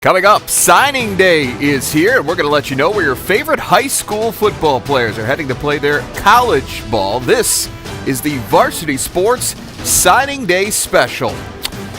Coming up, signing day is here, and we're going to let you know where your favorite high school football players are heading to play their college ball. This is the Varsity Sports Signing Day Special.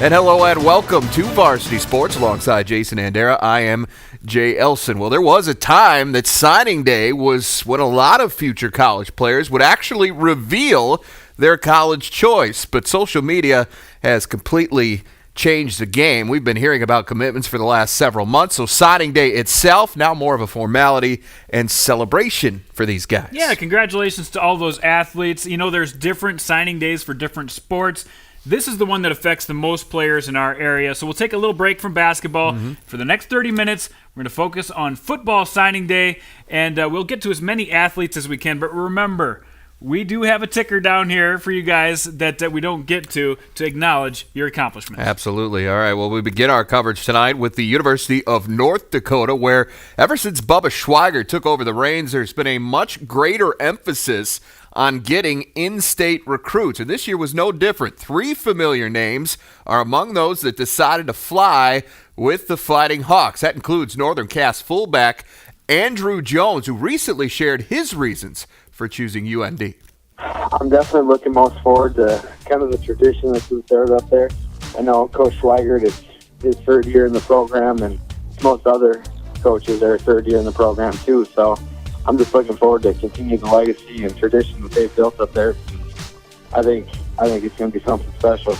And hello and welcome to Varsity Sports alongside Jason Andera. I am Jay Elson. Well, there was a time that signing day was when a lot of future college players would actually reveal their college choice, but social media has completely changed the game. We've been hearing about commitments for the last several months, so signing day itself now more of a formality and celebration for these guys. Yeah, congratulations to all those athletes. You know, there's different signing days for different sports. This is the one that affects the most players in our area, so we'll take a little break from basketball. For the next 30 minutes, we're going to focus on football signing day, and we'll get to as many athletes as we can. But remember, we do have a ticker down here for you guys that we don't get to acknowledge your accomplishments. Absolutely. All right, well, we begin our coverage tonight with the University of North Dakota, where ever since Bubba Schweiger took over the reins, there's been a much greater emphasis on getting in-state recruits. And this year was no different. 3 familiar names are among those that decided to fly with the Fighting Hawks. That includes Northern Cass fullback Andrew Jones, who recently shared his reasons for choosing UND. I'm definitely looking most forward to kind of the tradition that's been started up there. I know Coach Schweigert, it's his third year in the program, and most other coaches are third year in the program too. So I'm just looking forward to continue the legacy and tradition that they've built up there. I think it's going to be something special.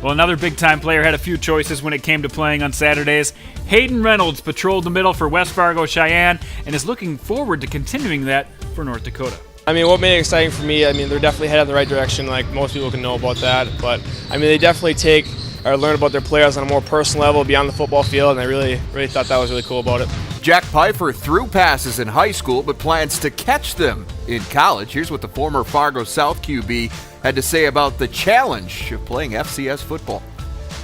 Well, another big-time player had a few choices when it came to playing on Saturdays. Hayden Reynolds patrolled the middle for West Fargo Cheyenne and is looking forward to continuing that for North Dakota. I mean, what made it exciting for me, they're definitely headed in the right direction, like most people can know about that. But, they definitely take or learn about their players on a more personal level beyond the football field, and I really thought that was really cool about it. Jack Pfeiffer threw passes in high school but plans to catch them in college. Here's what the former Fargo South QB had to say about the challenge of playing FCS football.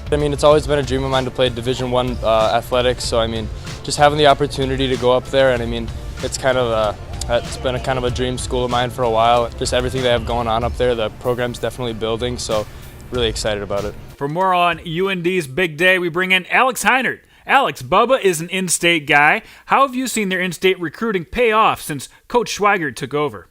It's always been a dream of mine to play Division I athletics, so just having the opportunity to go up there, and it's kind of it's been a kind of a dream school of mine for a while. Just everything they have going on up there, the program's definitely building, so really excited about it. For more on UND's big day, we bring in Alex Heinert. Alex, Bubba is an in-state guy. How have you seen their in-state recruiting pay off since Coach Schweigert took over?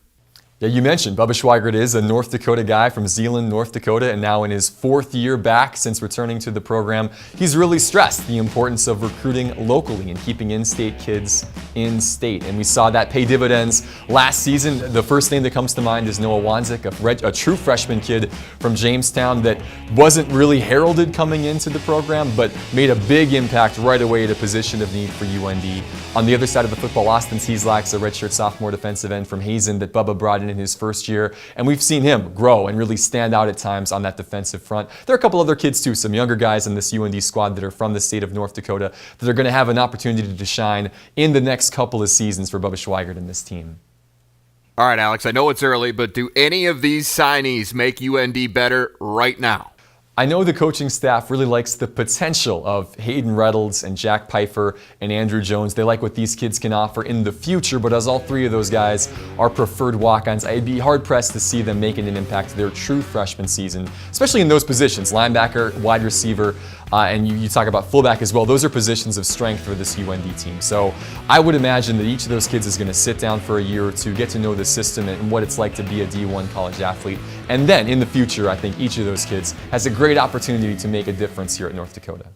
Yeah, you mentioned Bubba Schweigert is a North Dakota guy from Zeeland, North Dakota, and now in his 4th year back since returning to the program. He's really stressed the importance of recruiting locally and keeping in-state kids in-state. And we saw that pay dividends last season. The first name that comes to mind is Noah Wanzik, a true freshman kid from Jamestown that wasn't really heralded coming into the program, but made a big impact right away at a position of need for UND. On the other side of the football, Austin Teaslak's a redshirt sophomore defensive end from Hazen that Bubba brought in his first year, and we've seen him grow and really stand out at times on that defensive front. There are a couple other kids too, some younger guys in this UND squad that are from the state of North Dakota that are going to have an opportunity to shine in the next couple of seasons for Bubba Schweigert and this team. All right, Alex, I know it's early, but do any of these signees make UND better right now? I know the coaching staff really likes the potential of Hayden Reynolds and Jack Pfeiffer and Andrew Jones. They like what these kids can offer in the future, but as all 3 of those guys are preferred walk-ons, I'd be hard-pressed to see them making an impact their true freshman season, especially in those positions, linebacker, wide receiver, and you talk about fullback as well. Those are positions of strength for this UND team. So I would imagine that each of those kids is going to sit down for a year or two, get to know the system and what it's like to be a D1 college athlete. And then in the future, I think each of those kids has a great opportunity to make a difference here at North Dakota.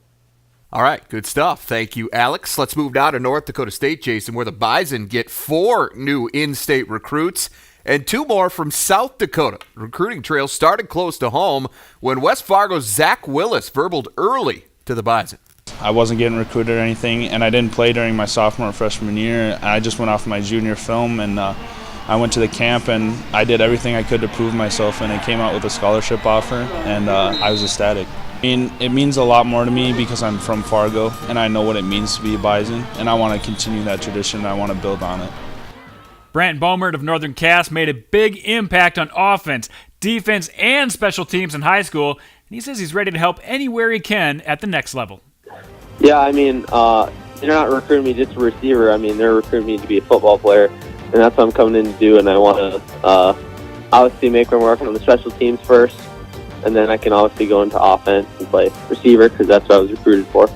All right, good stuff. Thank you, Alex. Let's move now to North Dakota State, Jason, where the Bison get 4 new in-state recruits and 2 more from South Dakota. The recruiting trail started close to home when West Fargo's Zach Willis verbaled early to the Bison. I wasn't getting recruited or anything, and I didn't play during my sophomore and freshman year. I just went off my junior film, and I went to the camp, and I did everything I could to prove myself, and it came out with a scholarship offer, and I was ecstatic. It means a lot more to me because I'm from Fargo, and I know what it means to be a Bison, and I want to continue that tradition, and I want to build on it. Brant Baumert of Northern Cass made a big impact on offense, defense, and special teams in high school, and he says he's ready to help anywhere he can at the next level. Yeah, they're not recruiting me just a receiver. They're recruiting me to be a football player, and that's what I'm coming in to do, and I want to obviously make sure I'm working on the special teams first, and then I can obviously go into offense and play receiver because that's what I was recruited for.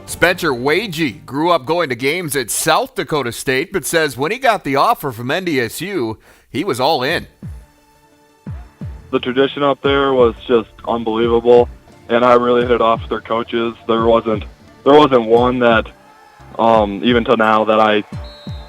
Spencer Wagey grew up going to games at South Dakota State, but says when he got the offer from NDSU, he was all in. The tradition up there was just unbelievable, and I really hit it off with their coaches. There wasn't one that, even to now, that I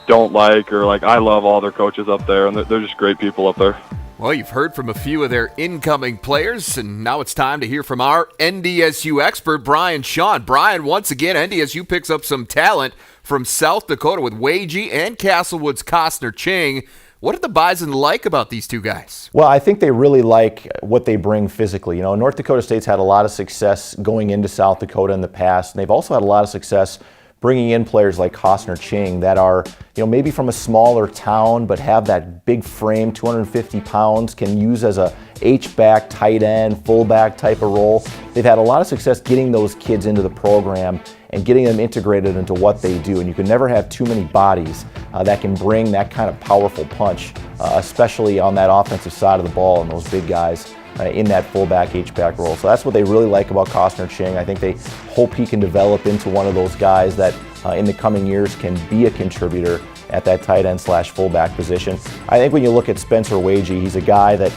don't like or like. I love all their coaches up there, and they're just great people up there. Well, you've heard from a few of their incoming players, and now it's time to hear from our NDSU expert, Brian Shawn. Brian, once again, NDSU picks up some talent from South Dakota with Wagey and Castlewood's Costner Ching. What did the Bison like about these two guys? Well, I think they really like what they bring physically. You know, North Dakota State's had a lot of success going into South Dakota in the past, and they've also had a lot of success bringing in players like Costner Ching that are, you know, maybe from a smaller town but have that big frame, 250 pounds, can use as a H-back, tight end, fullback type of role. They've had a lot of success getting those kids into the program and getting them integrated into what they do. And you can never have too many bodies that can bring that kind of powerful punch, especially on that offensive side of the ball and those big guys in that fullback, H-back role. So that's what they really like about Costner Ching. I think they hope he can develop into one of those guys that in the coming years can be a contributor at that tight end / fullback position. I think when you look at Spencer Wagey, he's a guy that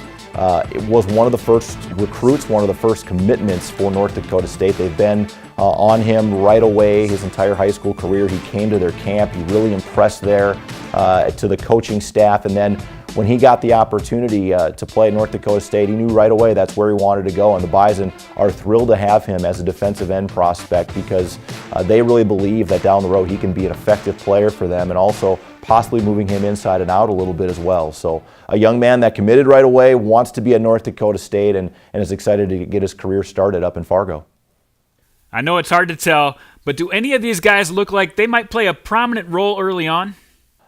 was one of the first recruits, one of the first commitments for North Dakota State. They've been on him right away his entire high school career. He came to their camp. He really impressed there to the coaching staff. And then when he got the opportunity to play at North Dakota State, he knew right away that's where he wanted to go. And the Bison are thrilled to have him as a defensive end prospect because they really believe that down the road he can be an effective player for them and also possibly moving him inside and out a little bit as well. So a young man that committed right away, wants to be at North Dakota State, and is excited to get his career started up in Fargo. I know it's hard to tell, but do any of these guys look like they might play a prominent role early on?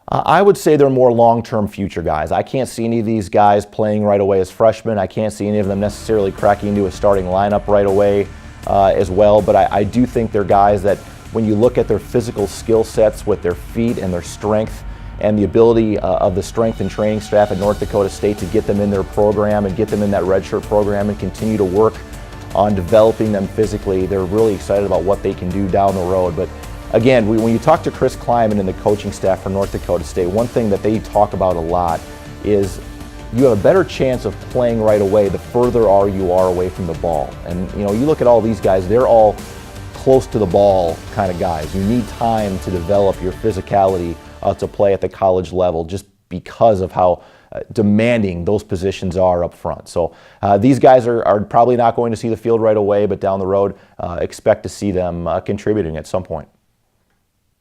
I would say they're more long-term future guys. I can't see any of these guys playing right away as freshmen. I can't see any of them necessarily cracking into a starting lineup right away as well, but I do think they're guys that when you look at their physical skill sets with their feet and their strength and the ability of the strength and training staff at North Dakota State to get them in their program and get them in that redshirt program and continue to work on developing them physically, they're really excited about what they can do down the road. But again, when you talk to Chris Kleiman and the coaching staff for North Dakota State, one thing that they talk about a lot is you have a better chance of playing right away the further you are away from the ball. And you know, you look at all these guys, they're all close to the ball kind of guys. You need time to develop your physicality to play at the college level just because of how demanding those positions are up front. So these guys are probably not going to see the field right away, but down the road, expect to see them contributing at some point.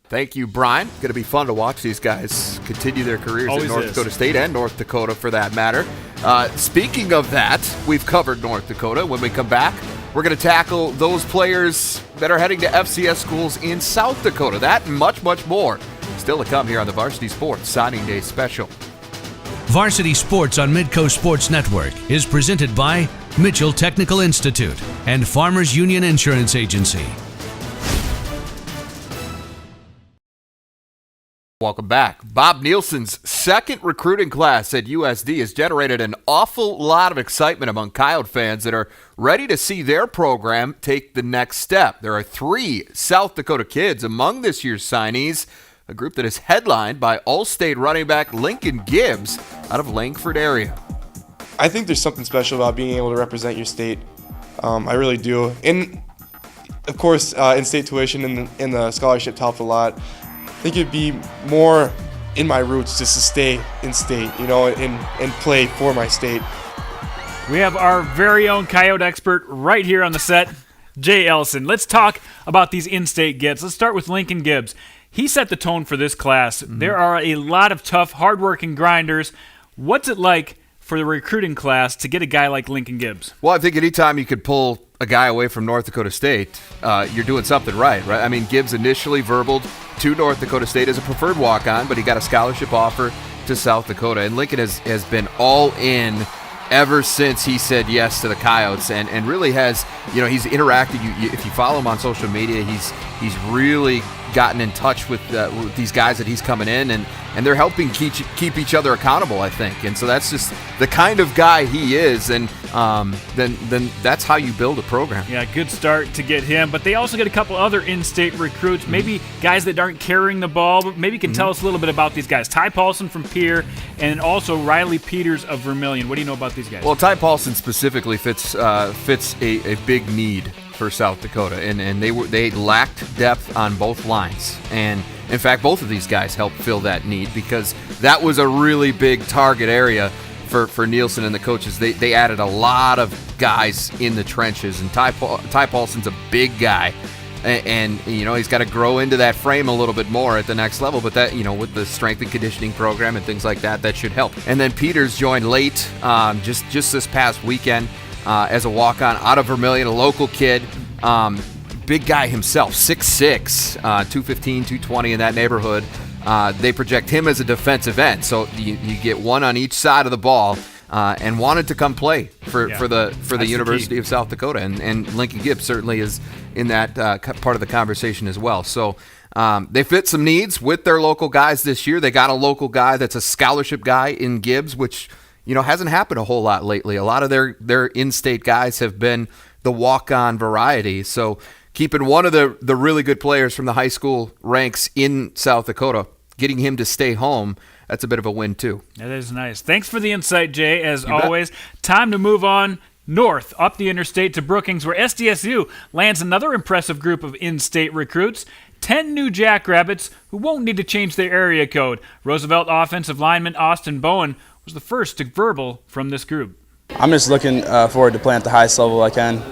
Thank you, Brian. Going to be fun to watch these guys continue their careers Always at North is. Dakota State and North Dakota for that matter. Speaking of that, we've covered North Dakota. When we come back, we're going to tackle those players that are heading to FCS schools in South Dakota. That and much, much more still to come here on the Varsity Sports Signing Day Special. Varsity Sports on Midco Sports Network is presented by Mitchell Technical Institute and Farmers Union Insurance Agency. Welcome back. Bob Nielsen's second recruiting class at USD has generated an awful lot of excitement among Coyote fans that are ready to see their program take the next step. There are 3 South Dakota kids among this year's signees, a group that is headlined by All-State running back Lincoln Gibbs out of Langford area. I think there's something special about being able to represent your state. I really do. And of course, in-state tuition and the scholarship helped a lot. I think it'd be more in my roots just to stay in state, you know, and play for my state. We have our very own Coyote expert right here on the set, Jay Ellison. Let's talk about these in-state gets. Let's start with Lincoln Gibbs. He set the tone for this class. There are a lot of tough, hardworking grinders. What's it like for the recruiting class to get a guy like Lincoln Gibbs? Well, I think anytime you could pull a guy away from North Dakota State, you're doing something right? I mean, Gibbs initially verbaled to North Dakota State as a preferred walk-on, but he got a scholarship offer to South Dakota, and Lincoln has been all in ever since he said yes to the Coyotes, and really has, you know, he's interacted. If you follow him on social media, he's really gotten in touch with these guys that he's coming in, and they're helping keep each other accountable, I think. And so that's just the kind of guy he is, and then that's how you build a program. Yeah, good start to get him. But they also get a couple other in-state recruits, maybe guys that aren't carrying the ball, but maybe you can tell us a little bit about these guys. Ty Paulson from Pierre, and also Riley Peters of Vermilion. What do you know about these guys? Well, Ty Paulson specifically fits a big need for South Dakota, and they lacked depth on both lines, and in fact both of these guys helped fill that need, because that was a really big target area for Nielsen and the coaches. They added a lot of guys in the trenches, and Ty Paulson's a big guy, and he's got to grow into that frame a little bit more at the next level, but that with the strength and conditioning program and things like that should help. And then Peters joined late, just this past weekend, as a walk-on out of Vermilion, a local kid, big guy himself, 6'6", 215, 220 in that neighborhood. They project him as a defensive end, so you get one on each side of the ball, and wanted to come play for the University of South Dakota, and Lincoln Gibbs certainly is in that part of the conversation as well. So they fit some needs with their local guys this year. They got a local guy that's a scholarship guy in Gibbs, which hasn't happened a whole lot lately. A lot of their in-state guys have been the walk-on variety. So keeping one of the really good players from the high school ranks in South Dakota, getting him to stay home, that's a bit of a win too. That is nice. Thanks for the insight, Jay, as always. Time to move on north, up the interstate to Brookings, where SDSU lands another impressive group of in-state recruits. 10 new Jackrabbits who won't need to change their area code. Roosevelt offensive lineman Austin Bowen was the first to verbal from this group. I'm just looking forward to playing at the highest level I can.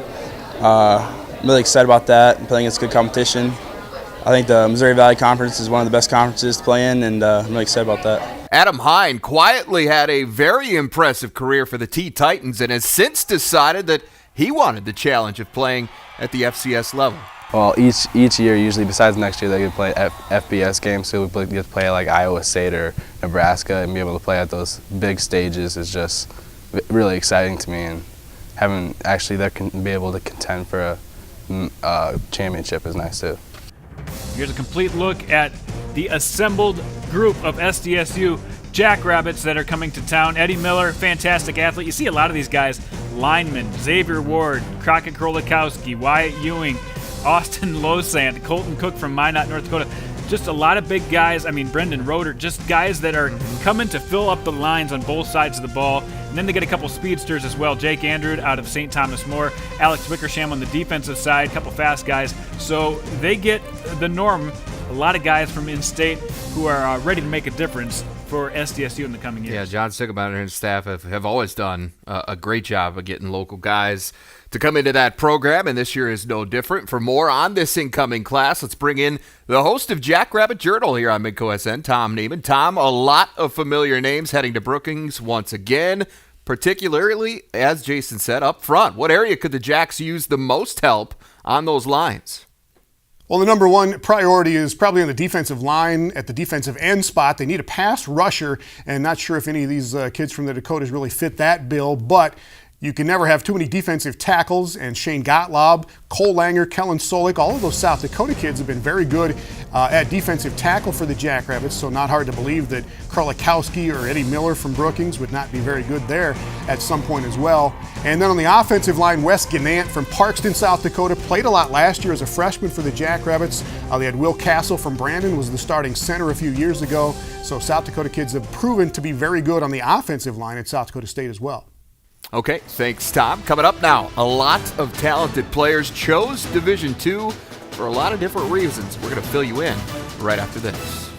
I'm really excited about that, playing against good competition. I think the Missouri Valley Conference is one of the best conferences to play in, and I'm really excited about that. Adam Hine quietly had a very impressive career for the T-Titans and has since decided that he wanted the challenge of playing at the FCS level. Well, each year, usually besides next year, they get to play FBS games, so we get to play like Iowa State or Nebraska, and be able to play at those big stages is just really exciting to me, and having actually be able to contend for a championship is nice too. Here's a complete look at the assembled group of SDSU Jackrabbits that are coming to town. Eddie Miller, fantastic athlete. You see a lot of these guys, linemen, Xavier Ward, Crockett Krolikowski, Wyatt Ewing, Austin Losant, Colton Cook from Minot, North Dakota. Just a lot of big guys. I mean, Brendan Roeder, just guys that are coming to fill up the lines on both sides of the ball. And then they get a couple speedsters as well. Jake Andrew out of St. Thomas More, Alex Wickersham on the defensive side, a couple fast guys. So they get the norm, a lot of guys from in-state who are ready to make a difference for SDSU in the coming years. Yeah, John Stigleman and his staff have always done a great job of getting local guys to come into that program, and this year is no different. For more on this incoming class, let's bring in the host of Jackrabbit Journal here on Midco SN, Tom Neiman. Tom, a lot of familiar names heading to Brookings once again, particularly, as Jason said, up front. What area could the Jacks use the most help on those lines? Well, the number one priority is probably on the defensive line at the defensive end spot. They need a pass rusher, and not sure if any of these kids from the Dakotas really fit that bill, but you can never have too many defensive tackles, and Shane Gottlob, Cole Langer, Kellen Solik, all of those South Dakota kids have been very good at defensive tackle for the Jackrabbits, so not hard to believe that Krolikowski or Eddie Miller from Brookings would not be very good there at some point as well. And then on the offensive line, Wes Gannant from Parkston, South Dakota, played a lot last year as a freshman for the Jackrabbits. They had Will Castle from Brandon, was the starting center a few years ago, so South Dakota kids have proven to be very good on the offensive line at South Dakota State as well. Okay, thanks, Tom. Coming up now, a lot of talented players chose Division II for a lot of different reasons. We're going to fill you in right after this.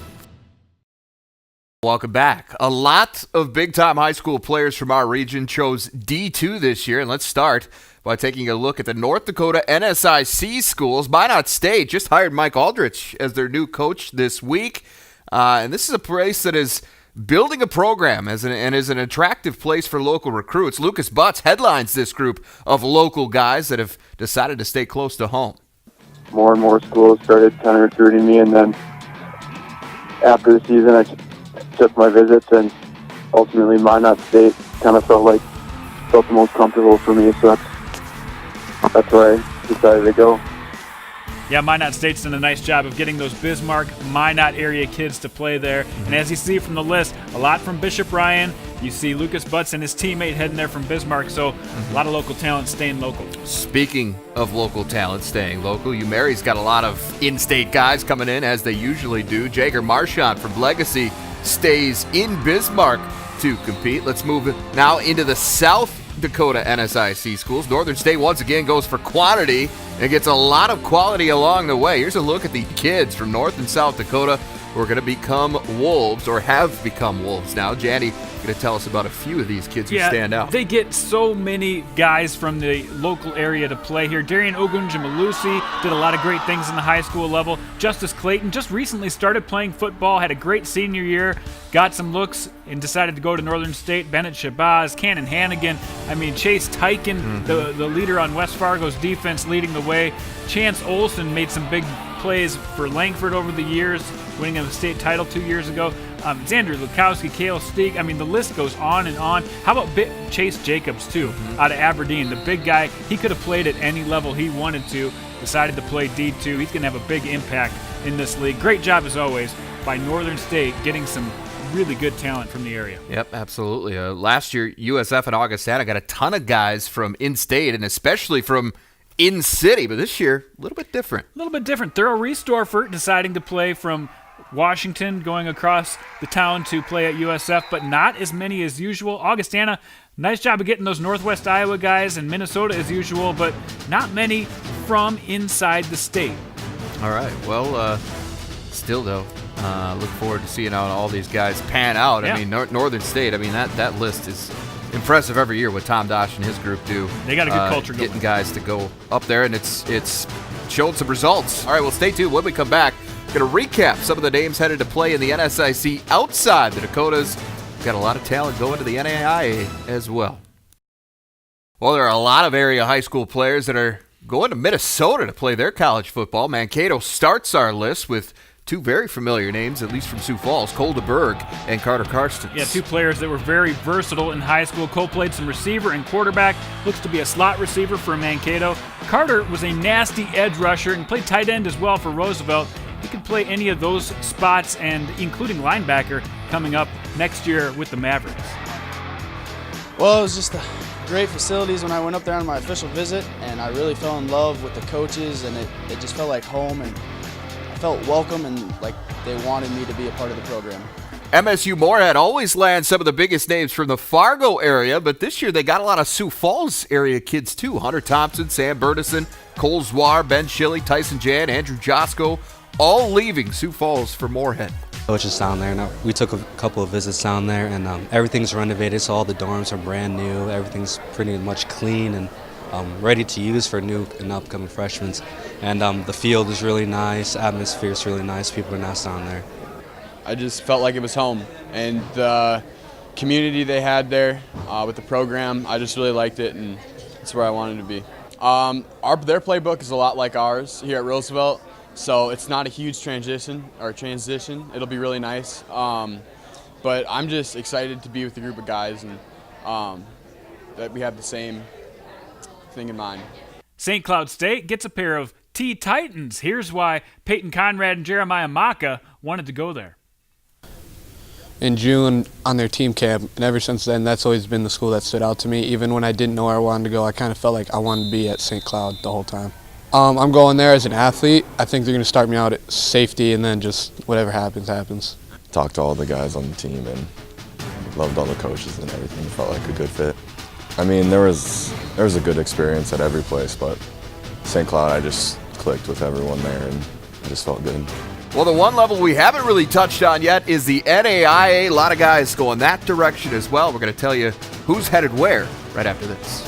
Welcome back. A lot of big-time high school players from our region chose D2 this year, and let's start by taking a look at the North Dakota NSIC schools. Minot State just hired Mike Aldrich as their new coach this week, and this is a place that is building a program and is an attractive place for local recruits. Lucas Butts headlines this group of local guys that have decided to stay close to home. More and more schools started kind of recruiting me, and then after the season I took my visits, and ultimately Minot State kind of felt the most comfortable for me, so that's where I decided to go. Yeah, Minot State's done a nice job of getting those Bismarck, Minot area kids to play there. And as you see from the list, a lot from Bishop Ryan. You see Lucas Butts and his teammate heading there from Bismarck, so a lot of local talent staying local. Speaking of local talent staying local, UMary's got a lot of in-state guys coming in, as they usually do. Jager Marchant from Legacy stays in Bismarck to compete. Let's move now into the South Dakota NSIC schools. Northern State once again goes for quantity and gets a lot of quality along the way. Here's a look at the kids from North and South Dakota who are going to become Wolves, or have become Wolves now. Janny going to tell us about a few of these kids who stand out. They get so many guys from the local area to play here. Darian Ogunjamalusi did a lot of great things in the high school level. Justice Clayton just recently started playing football, had a great senior year, got some looks, and decided to go to Northern State. Bennett Shabazz, Cannon Hannigan, Chase Tyken, the leader on West Fargo's defense, leading the way. Chance Olson made some big plays for Langford over the years, winning the state title 2 years ago. Xander Lukowski, Kale Steeg. The list goes on and on. How about Chase Jacobs, too, out of Aberdeen? The big guy, he could have played at any level he wanted to, decided to play D2. He's going to have a big impact in this league. Great job, as always, by Northern State getting some really good talent from the area. Yep, absolutely. Last year, USF and Augustana got a ton of guys from in-state, and especially from in-city, but this year, a little bit different. A little bit different. Thurl Reestorfer deciding to play from Washington, going across the town to play at USF, but not as many as usual. Augustana, nice job of getting those Northwest Iowa guys, and Minnesota as usual, but not many from inside the state. All right. Well, still, though, look forward to seeing how all these guys pan out. Yeah. Northern State, that list is impressive every year what Tom Dosh and his group do. They got a good culture going. Getting guys to go up there, and it's showed some results. All right, well, stay tuned. When we come back, going to recap some of the names headed to play in the NSIC outside the Dakotas. We've got a lot of talent going to the NAIA as well. Well, there are a lot of area high school players that are going to Minnesota to play their college football. Mankato starts our list with two very familiar names, at least from Sioux Falls, Cole DeBerg and Carter Karstens. Yeah, two players that were very versatile in high school. Cole played some receiver and quarterback, looks to be a slot receiver for Mankato. Carter was a nasty edge rusher and played tight end as well for Roosevelt. He could play any of those spots, and including linebacker, coming up next year with the Mavericks. Well, it was just great facilities when I went up there on my official visit, and I really fell in love with the coaches, and it just felt like home, and I felt welcome and like they wanted me to be a part of the program. MSU Moorhead always lands some of the biggest names from the Fargo area, but this year they got a lot of Sioux Falls area kids too. Hunter Thompson, Sam Burdison, Cole Zwar, Ben Schilly, Tyson Jan, Andrew Josko, all leaving Sioux Falls for Moorhead. Coaches down there. Now, we took a couple of visits down there, and everything's renovated, so all the dorms are brand new. Everything's pretty much clean and ready to use for new and upcoming freshmen. And the field is really nice, atmosphere is really nice, people are nice down there. I just felt like it was home, and the community they had there with the program, I just really liked it, and it's where I wanted to be. Their playbook is a lot like ours here at Roosevelt. So it's not a huge transition. It'll be really nice. But I'm just excited to be with a group of guys and that we have the same thing in mind. St. Cloud State gets a pair of T-Titans. Here's why Peyton Conrad and Jeremiah Maka wanted to go there. In June on their team camp, and ever since then, that's always been the school that stood out to me. Even when I didn't know where I wanted to go, I kind of felt like I wanted to be at St. Cloud the whole time. I'm going there as an athlete. I think they're going to start me out at safety, and then just whatever happens, happens. Talked to all the guys on the team and loved all the coaches and everything. It felt like a good fit. There was a good experience at every place, but St. Cloud, I just clicked with everyone there, and I just felt good. Well, the one level we haven't really touched on yet is the NAIA. A lot of guys going that direction as well. We're going to tell you who's headed where right after this.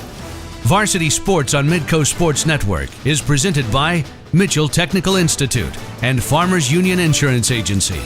Varsity Sports on Midco Sports Network is presented by Mitchell Technical Institute and Farmers Union Insurance Agency.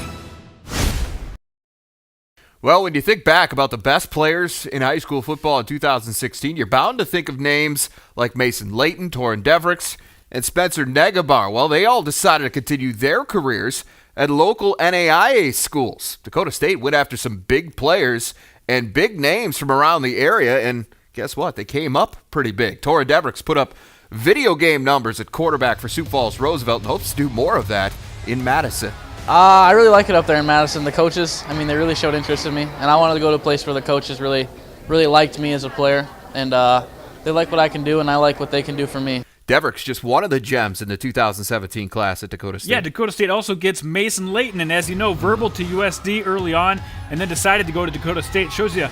Well, when you think back about the best players in high school football in 2016, you're bound to think of names like Mason Layton, Torin Devricks, and Spencer Negabar. Well, they all decided to continue their careers at local NAIA schools. Dakota State went after some big players and big names from around the area, and guess what? They came up pretty big. Torin Devricks put up video game numbers at quarterback for Sioux Falls Roosevelt and hopes to do more of that in Madison. I really like it up there in Madison. The coaches, I mean, they really showed interest in me, and I wanted to go to a place where the coaches really liked me as a player, and they like what I can do, and I like what they can do for me. Deverick's just one of the gems in the 2017 class at Dakota State. Yeah, Dakota State also gets Mason Layton, and as you know, verbal to USD early on, and then decided to go to Dakota State. Shows you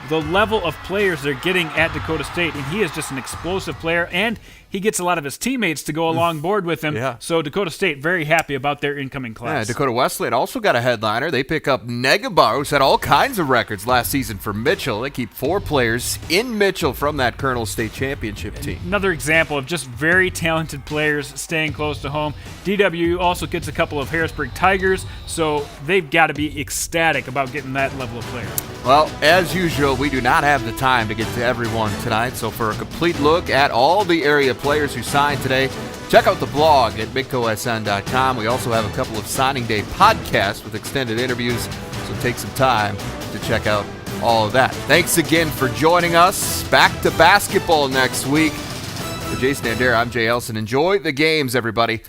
the level of players they're getting at Dakota State, and he is just an explosive player, and he gets a lot of his teammates to go along board with him. Yeah. So Dakota State very happy about their incoming class. Yeah, Dakota Wesleyan also got a headliner. They pick up Negabar, who set all kinds of records last season for Mitchell. They keep 4 players in Mitchell from that Colonel State championship team. Another example of just very talented players staying close to home. DW also gets a couple of Harrisburg Tigers, so they've got to be ecstatic about getting that level of player. Well, as usual, we do not have the time to get to everyone tonight, so for a complete look at all the area players who signed today, check out the blog at midcosn.com. We also have a couple of signing day podcasts with extended interviews, so take some time to check out all of that. Thanks again for joining us. Back to basketball next week. For Jason Andera, I'm Jay Elson. Enjoy the games, everybody.